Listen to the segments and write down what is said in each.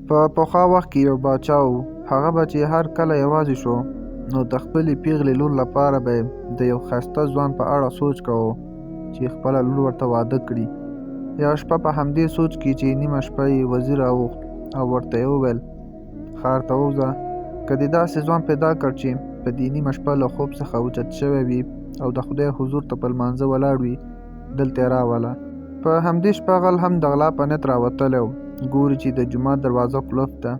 په پخوا وخت کې یو باچا و. هغه به چې هر کله یوازې شو نو د خپلې پیغلې لور لپاره به یې د یو ښایسته ځوان په اړه سوچ کوو چې خپله لور ورته واده کړي. یوه شپه په همدې سوچ کې چې نیمه شپه یې وزیر راوغوښت او ورته یې وویل ښار ته ووځه، که دې داسې ځوان پیدا کړ چې په دې نیمه شپه له خوب څخه اوچت شوی وي او د خدای حضور ته په لمانځه ولاړ وي، دلته یې راوله. په همدې شپه غل هم د غلا په نیت راوتلی و. ګوري چې د جومات دروازه قلف ده،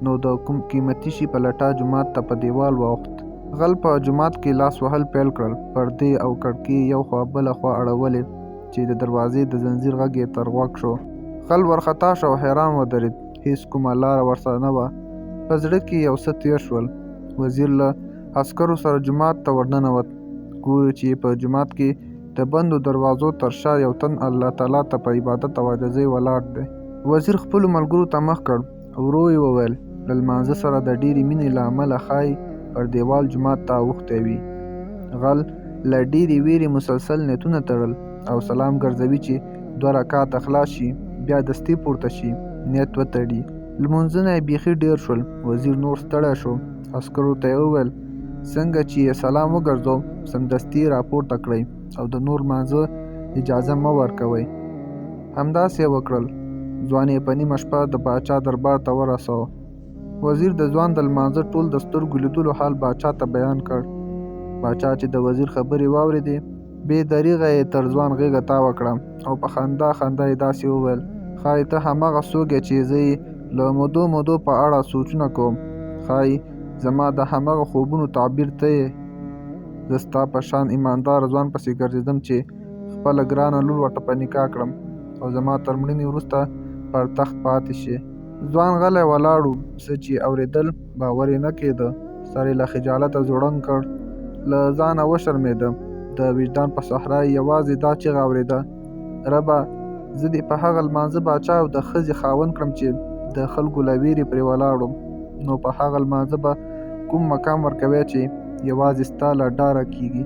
نو د کوم قیمتي شي په لټه جومات ته په دیوال واوښت. غل په جومات کې لاس وهل پیل کړل. پردې او کړکۍ یو خوا بله خوا اړولې چې د دروازې د زنځیر غږ یې تر غوږ شو. غل ورخطا شو او حیران ودرېد. هېڅ کومه لاره ورسره نه وه. په زړه کې یو څه تېر شول. وزیر له عسکرو سره جومات ته ورننوت. ګوري چې په جومات کې د بندو دروازو تر شا یو تن الله تعالی ته په عبادت او عاجزۍ ولاړ دی. وزیر خپلو ملګرو ته مخ کړ. ورو یې وویل له لمانځه سره د ډېرې مینې له امله ښایي پر دیوال جومات ته اوښتی وي. غل له ډېرې ویرې مسلسل نیتونه تړل او سلام ګرځوي چې 2 رکعته خلاص شي، بیا دستي پورته شي، نیت وتړي. لمونځونه یې بیخي ډېر شول. وزیر نور ستړی شو. عسکرو ته یې وویل څنګه چې یې سلام وګرځوم سمدستي یې راپورته کړئ او د نور لمانځه اجازه مه ورکوئ. همداسې یې وکړل. ځوان یې په نیمه شپه د باچا دربار ته ورساوه. وزیر د ځوان د لمانځه ټول د سترګو لیدلو حال باچا ته بیان کړ. باچا چې د وزیر خبرې واورېدې بې دریغه یې تر ځوان غېږه تاوه کړه او په خندا خندا یې داسې وویل ښایي ته هماغه څوک یې چې زه یې له مودو په اړه سوچونه کوم. ښایي زما د هماغه خوبونو تعبیر ته یې. زه ستا په شان ایمانداره ځوان پسې ګرځېدم چې خپله ګرانه لور ورته په نکاح کړم او زما تر مړینې وروسته پر تخت پاتې شي. ځوان غلی ولاړ و. څه چې اورېدل باور یې نه کېده. سر یې له خجالته ځوړند کړ. له ځانه وشرمېده. د وجدان په صحرا یې یوازې دا چیغه اورېده ربه زه دې په هغه لمانځه باچا او د ښځې خاوند کړم چې د خلکو له ویرې پرې ولاړ وم، نو په هغه لمانځه به کوم مقام ورکوې چې یوازې ستا له ډاره کېږي.